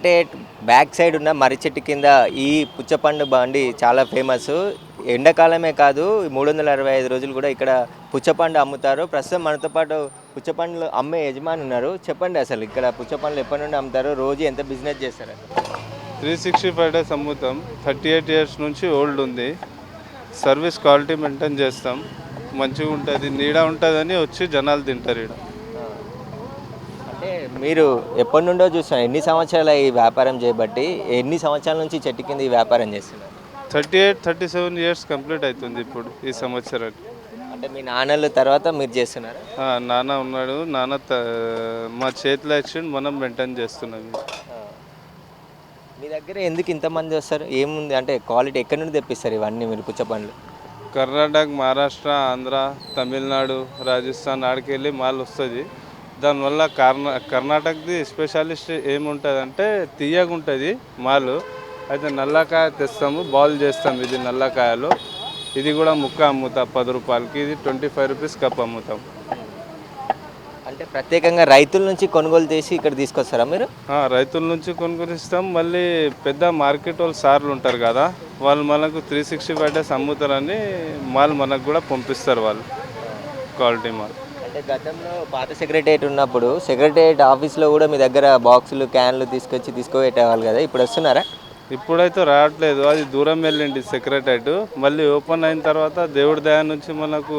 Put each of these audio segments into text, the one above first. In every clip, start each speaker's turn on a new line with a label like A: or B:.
A: Secretariat back side ఉన్న మర్రి చెట్టు కింద ఈ పుచ్చపండు బండి చాలా ఫేమస్. ఎండాకాలమే కాదు 365 రోజులు కూడా ఇక్కడ పుచ్చపండు అమ్ముతారు. ప్రస్తుతం మనతో పాటు పుచ్చపండ్లు అమ్మే యజమాని ఉన్నారు. చెప్పండి అసలు ఇక్కడ పుచ్చపండ్లు ఎప్పటి నుండి అమ్ముతారు, రోజు ఎంత బిజినెస్ చేస్తారు అసలు?
B: 365 డేస్ అమ్ముతాం. 38 ఇయర్స్ నుంచి ఓల్డ్ ఉంది. సర్వీస్ క్వాలిటీ మెయింటైన్ చేస్తాం. మంచిగా ఉంటుంది, నీడ ఉంటుందని వచ్చి జనాలు తింటారు ఇక్కడ.
A: అంటే మీరు ఎప్పటి నుండో చూస్తున్నారు, ఎన్ని సంవత్సరాలు ఈ వ్యాపారం చేయబట్టి, ఎన్ని సంవత్సరాల నుంచి చెట్టు కింద ఈ వ్యాపారం చేస్తున్నారు?
B: 37 ఇయర్స్ కంప్లీట్ అవుతుంది ఇప్పుడు ఈ సంవత్సరానికి.
A: అంటే మీ నాన్నల తర్వాత మీరు చేస్తున్నారు?
B: నాన్న ఉన్నాడు, మా చేతిలో ఇచ్చిండు, మనం మెయింటైన్ చేస్తున్నాం.
A: మీ దగ్గర ఎందుకు ఇంతమంది వస్తారు, ఏముంది అంటే క్వాలిటీ ఎక్కడి నుండి తెప్పిస్తారు ఇవన్నీ మీరు పుచ్చపండ్లు?
B: కర్ణాటక, మహారాష్ట్ర, ఆంధ్ర, తమిళనాడు, రాజస్థాన్ ఆడికి వెళ్ళి మాల్ వస్తుంది. దానివల్ల కర్ణాటకది స్పెషాలిస్ట్ ఏముంటుంది అంటే తీయగా ఉంటుంది మాలు. అయితే నల్లకాయ తెస్తాము, బాల్ చేస్తాము. ఇది నల్లకాయలు, ఇది కూడా ముక్క అమ్ముతాం 10 రూపాయలకి. ఇది 25 రూపీస్ కప్ అమ్ముతాం.
A: అంటే ప్రత్యేకంగా రైతుల నుంచి కొనుగోలు చేసి ఇక్కడ తీసుకొస్తారా మీరు?
B: రైతుల నుంచి కొనుగోలిస్తాం. మళ్ళీ పెద్ద మార్కెట్ వాళ్ళు సార్లు ఉంటారు కదా, వాళ్ళు మనకు 365 డేస్ అమ్ముతారని మాల్ మనకు కూడా పంపిస్తారు వాళ్ళు, క్వాలిటీ మాల్.
A: అంటే గతంలో పాత సెక్రటేరియట్ ఉన్నప్పుడు సెక్రటేరియట్ ఆఫీస్లో కూడా మీ దగ్గర బాక్సులు క్యాన్లు తీసుకుపెట్టేవాళ్ళు కదా, ఇప్పుడు వస్తున్నారా?
B: ఇప్పుడైతే రావట్లేదు, అది దూరం వెళ్ళింది సెక్రటేరియట్. మళ్ళీ ఓపెన్ అయిన తర్వాత దేవుడి దయ నుంచి మనకు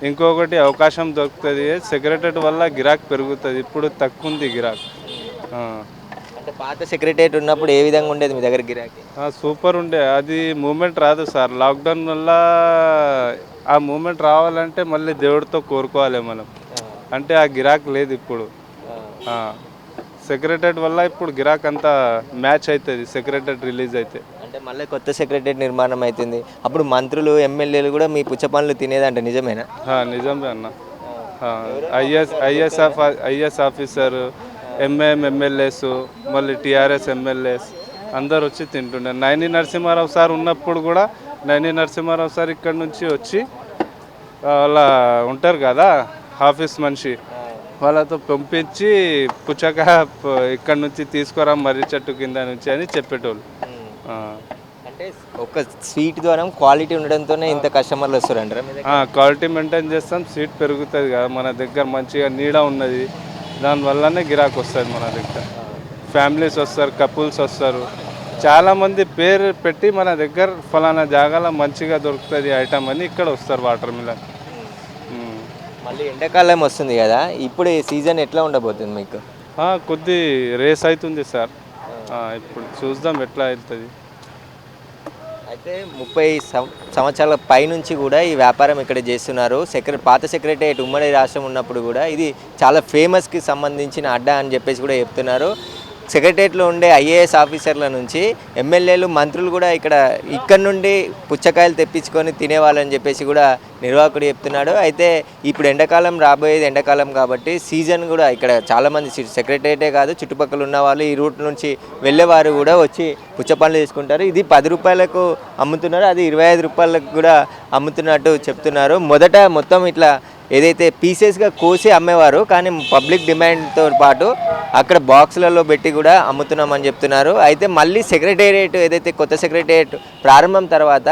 B: ఇంకొకటి అవకాశం దొరుకుతుంది. సెక్రటరేట్ వల్ల గిరాక్ పెరుగుతుంది. ఇప్పుడు తక్కువ ఉంది గిరాక్.
A: అంటే పాత సెక్రటరేట్ ఉన్నప్పుడు ఏ విధంగా ఉండేది మీ దగ్గర గిరాకీ?
B: సూపర్ ఉండే. అది మూమెంట్ రాదు సార్, లాక్డౌన్ వల్ల ఆ మూమెంట్ రావాలంటే మళ్ళీ దేవుడితో కోరుకోవాలి మనం. అంటే ఆ గిరాక్ లేదు ఇప్పుడు. సెక్రటరేట్ వల్ల ఇప్పుడు గిరాక్ అంతా మ్యాచ్ అవుతుంది సెక్రటరేట్ రిలీజ్ అయితే.
A: అంటే మళ్ళీ కొత్త సెక్రటరేట్ నిర్మాణం అవుతుంది, అప్పుడు మంత్రులు ఎమ్మెల్యేలు కూడా మీ పుచ్చపండ్లు తినేదంటే నిజమేనా?
B: నిజమే అన్న. ఐఎస్ ఆఫీసర్, ఎమ్మెల్యేస్, మళ్ళీ టీఆర్ఎస్ ఎమ్మెల్యేస్ అందరు వచ్చి తింటుండే. నైని నరసింహారావు సార్ ఉన్నప్పుడు కూడా నైని నరసింహారావు సార్ ఇక్కడ నుంచి వచ్చి వాళ్ళ ఉంటారు కదా ఆఫీస్ మనిషి, వాళ్ళతో పంపించి పుచ్చకాయ ఇక్కడ నుంచి తీసుకురా మర్రి చెట్టు కింద నుంచి అని చెప్పేటోళ్ళు.
A: అంటే ఒక స్వీట్ ద్వారా క్వాలిటీ ఉండడంతోనే ఇంత కస్టమర్లు వస్తారంటారా?
B: క్వాలిటీ మెయింటైన్ చేస్తాం, స్వీట్ పెరుగుతుంది కదా మన దగ్గర, మంచిగా నీడ ఉన్నది, దానివల్లనే గిరాకు వస్తుంది మన దగ్గర. ఫ్యామిలీస్ వస్తారు, కపుల్స్ వస్తారు, చాలామంది పేరు పెట్టి మన దగ్గర ఫలానా జాగాలో మంచిగా దొరుకుతుంది ఐటమ్ అని ఇక్కడ వస్తారు వాటర్ మిలన్.
A: మళ్ళీ ఎండాకాలం వస్తుంది కదా, ఇప్పుడు ఈ సీజన్ ఎట్లా ఉండబోతుంది మీకు?
B: కొద్ది రేస్ అవుతుంది సార్, ఇప్పుడు చూద్దాం ఎట్లా అవుతుంది.
A: అయితే 30 సంవత్సరాల పైనుంచి కూడా ఈ వ్యాపారం ఇక్కడ చేస్తున్నారు. పాత సెక్రటేరియట్ ఉమ్మడి రాష్ట్రం ఉన్నప్పుడు కూడా ఇది చాలా ఫేమస్కి సంబంధించిన అడ్డా అని చెప్పేసి కూడా చెప్తున్నారు. సెక్రటేరియట్లో ఉండే ఐఏఎస్ ఆఫీసర్ల నుంచి ఎమ్మెల్యేలు, మంత్రులు కూడా ఇక్కడ నుండి పుచ్చకాయలు తెప్పించుకొని తినేవాళ్ళని చెప్పేసి కూడా నిర్వాహకుడు చెప్తున్నాడు. అయితే ఇప్పుడు ఎండాకాలం రాబోయేది ఎండాకాలం కాబట్టి సీజన్ కూడా ఇక్కడ చాలామంది సెక్రటేరియటే కాదు చుట్టుపక్కల ఉన్న వాళ్ళు, ఈ రూట్ నుంచి వెళ్ళేవారు కూడా వచ్చి పుచ్చపండ్లు తీసుకుంటారు. ఇది 10 రూపాయలకు అమ్ముతున్నారు, అది 25 రూపాయలకు కూడా అమ్ముతున్నట్టు చెప్తున్నారు. మొదట మొత్తం ఇట్లా ఏదైతే పీసెస్గా కోసి అమ్మేవారు, కానీ పబ్లిక్ డిమాండ్తో పాటు అక్కడ బాక్సులలో పెట్టి కూడా అమ్ముతున్నామని చెప్తున్నారు. అయితే మళ్ళీ సెక్రటేరియట్ ఏదైతే కొత్త సెక్రటేరియట్ ప్రారంభం తర్వాత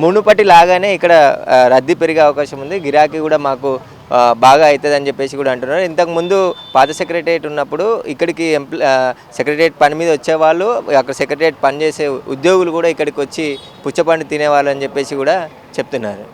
A: మునుపటి లాగానే ఇక్కడ రద్దీ పెరిగే అవకాశం ఉంది, గిరాకీ కూడా మాకు బాగా అవుతుంది అని చెప్పేసి కూడా అంటున్నారు. ఇంతకుముందు పాత సెక్రటేరియట్ ఉన్నప్పుడు ఇక్కడికి సెక్రటేరియట్ పని మీద వచ్చేవాళ్ళు, అక్కడ సెక్రటేరియట్ పనిచేసే ఉద్యోగులు కూడా ఇక్కడికి వచ్చి పుచ్చపండు తినేవాళ్ళు అని చెప్పేసి కూడా చెప్తున్నారు.